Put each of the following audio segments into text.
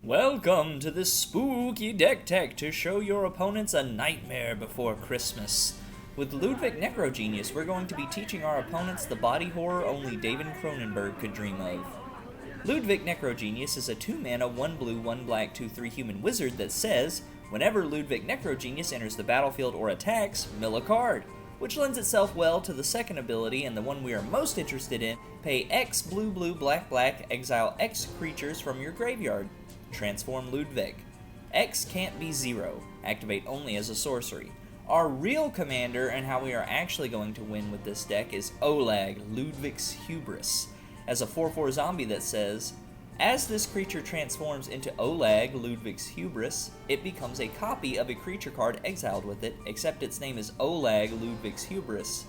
Welcome to this spooky deck tech to show your opponents a nightmare before Christmas. With Ludevic Necrogenius, we're going to be teaching our opponents the body horror only David Cronenberg could dream of. Ludevic Necrogenius is a 2-mana, 1 blue, 1 black, 2/3 human wizard that says, whenever Ludevic Necrogenius enters the battlefield or attacks, mill a card, which lends itself well to the second ability and the one we are most interested in, pay X blue blue black black, exile X creatures from your graveyard. Transform Ludevic. X can't be 0, activate only as a sorcery. Our real commander and how we are actually going to win with this deck is Olag, Ludevic's Hubris, as a 4/4 zombie that says, as this creature transforms into Olag, Ludevic's Hubris, it becomes a copy of a creature card exiled with it, except its name is Olag, Ludevic's Hubris.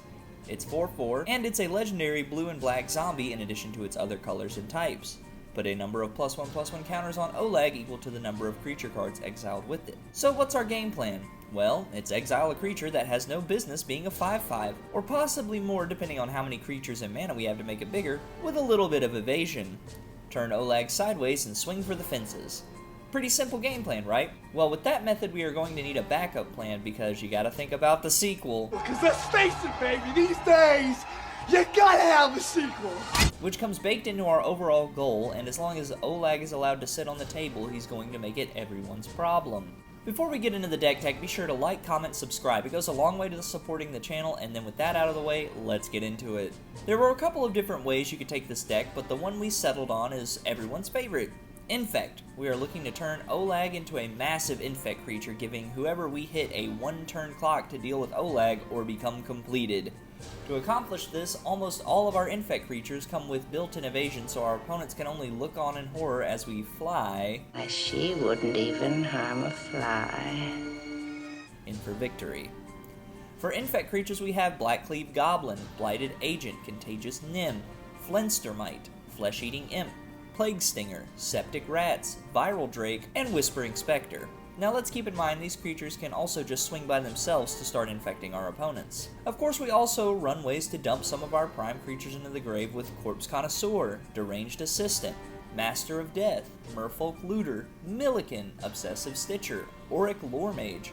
It's 4/4, and it's a legendary blue and black zombie in addition to its other colors and types. Put a number of +1/+1 counters on Olag equal to the number of creature cards exiled with it. So what's our game plan? Well, it's exile a creature that has no business being a 5/5, or possibly more depending on how many creatures and mana we have to make it bigger, with a little bit of evasion. Turn Olag sideways and swing for the fences. Pretty simple game plan, right? Well, with that method we are going to need a backup plan because you gotta think about the sequel. Because let's face it, baby, these days, you gotta have a sequel! Which comes baked into our overall goal, and as long as Olag is allowed to sit on the table, he's going to make it everyone's problem. Before we get into the deck tech, be sure to like, comment, subscribe. It goes a long way to supporting the channel, and then with that out of the way, let's get into it. There were a couple of different ways you could take this deck, but the one we settled on is everyone's favorite. Infect. We are looking to turn Olag into a massive infect creature, giving whoever we hit a 1-turn clock to deal with Olag or become completed. To accomplish this, almost all of our infect creatures come with built-in evasion, so our opponents can only look on in horror as we fly. Why, she wouldn't even harm a fly. In for victory. For infect creatures we have Blackcleave Goblin, Blighted Agent, Contagious Nym, Flenstermite, Flesh-Eating Imp, Plague Stinger, Septic Rats, Viral Drake, and Whispering Spectre. Now let's keep in mind these creatures can also just swing by themselves to start infecting our opponents. Of course we also run ways to dump some of our prime creatures into the grave with Corpse Connoisseur, Deranged Assistant, Master of Death, Merfolk Looter, Milliken, Obsessive Stitcher, Auric Lore Mage,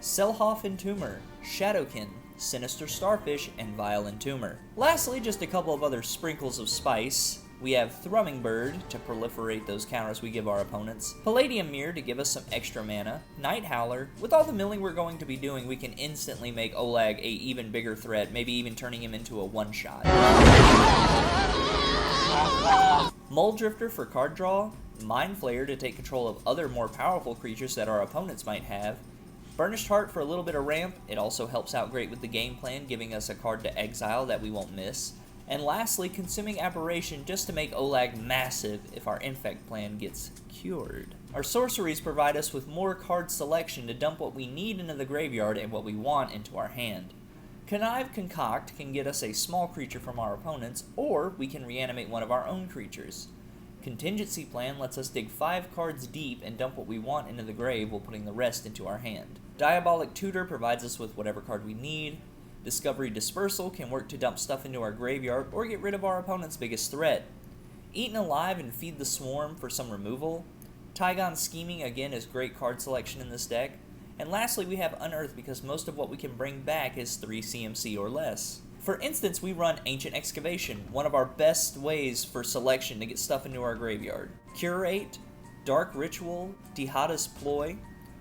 Selhoff Entomber, Shadowkin, Sinister Starfish, and Vile Entomber. Lastly, just a couple of other sprinkles of spice. We have Thrumming Bird to proliferate those counters we give our opponents, Palladium Mirror to give us some extra mana, Night Howler. With all the milling we're going to be doing, we can instantly make Olag a even bigger threat, maybe even turning him into a one-shot. Muldrifter for card draw, Mind Flayer to take control of other more powerful creatures that our opponents might have, Burnished Heart for a little bit of ramp. It also helps out great with the game plan, giving us a card to exile that we won't miss. And lastly, Consuming Aberration just to make Olag massive if our infect plan gets cured. Our sorceries provide us with more card selection to dump what we need into the graveyard and what we want into our hand. Connive Concoct can get us a small creature from our opponents, or we can reanimate one of our own creatures. Contingency Plan lets us dig 5 cards deep and dump what we want into the grave while putting the rest into our hand. Diabolic Tutor provides us with whatever card we need. Discovery Dispersal can work to dump stuff into our graveyard or get rid of our opponent's biggest threat. Eaten Alive and Feed the Swarm for some removal. Tygon Scheming again is great card selection in this deck. And lastly we have Unearth because most of what we can bring back is 3 CMC or less. For instance, we run Ancient Excavation, one of our best ways for selection to get stuff into our graveyard. Curate, Dark Ritual, Tihada's Ploy,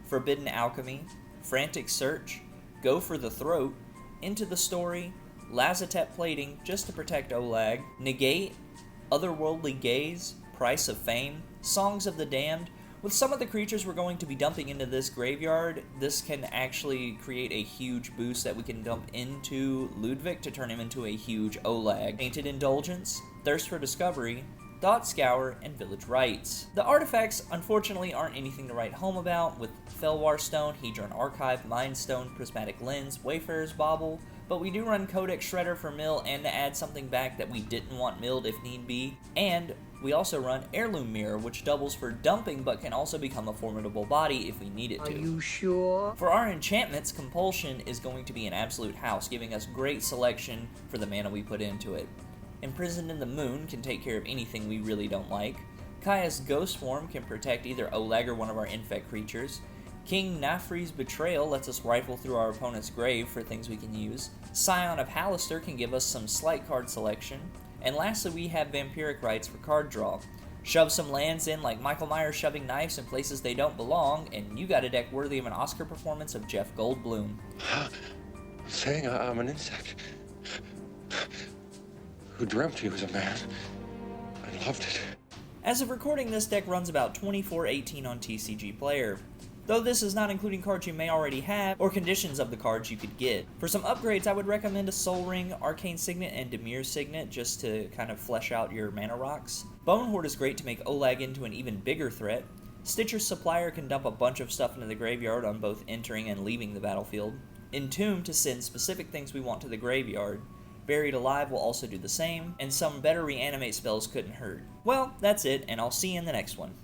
Forbidden Alchemy, Frantic Search, Go for the Throat, Into the Story, Lazatep Plating just to protect Olag, Negate, Otherworldly Gaze, Price of Fame, Songs of the Damned. With some of the creatures we're going to be dumping into this graveyard, this can actually create a huge boost that we can dump into Ludevic to turn him into a huge Olag. Tainted Indulgence, Thirst for Discovery, Thought Scour, and Village Rites. The artifacts unfortunately aren't anything to write home about, with Felwar Stone, Hedron Archive, Mind Stone, Prismatic Lens, Wayfarer's Bauble, but we do run Codex Shredder for mill and to add something back that we didn't want milled if need be, and we also run Heirloom Mirror, which doubles for dumping but can also become a formidable body if we need it to. Are you sure? For our enchantments, Compulsion is going to be an absolute house, giving us great selection for the mana we put into it. Imprisoned in the Moon can take care of anything we really don't like. Kaya's Ghost Form can protect either Olag or one of our infect creatures. King Nafri's Betrayal lets us rifle through our opponent's grave for things we can use. Scion of Halaster can give us some slight card selection. And lastly, we have Vampiric Rites for card draw. Shove some lands in like Michael Myers shoving knives in places they don't belong, and you got a deck worthy of an Oscar performance of Jeff Goldblum. Saying I'm an insect who dreamt he was a man and loved it. As of recording, this deck runs about 24-18 on TCG Player, though this is not including cards you may already have or conditions of the cards you could get. For some upgrades, I would recommend a Soul Ring, Arcane Signet, and Dimir Signet just to kind of flesh out your mana rocks. Bone Horde is great to make Olag into an even bigger threat. Stitcher's Supplier can dump a bunch of stuff into the graveyard on both entering and leaving the battlefield. Entomb to send specific things we want to the graveyard. Buried Alive will also do the same, and some better reanimate spells couldn't hurt. Well, that's it, and I'll see you in the next one.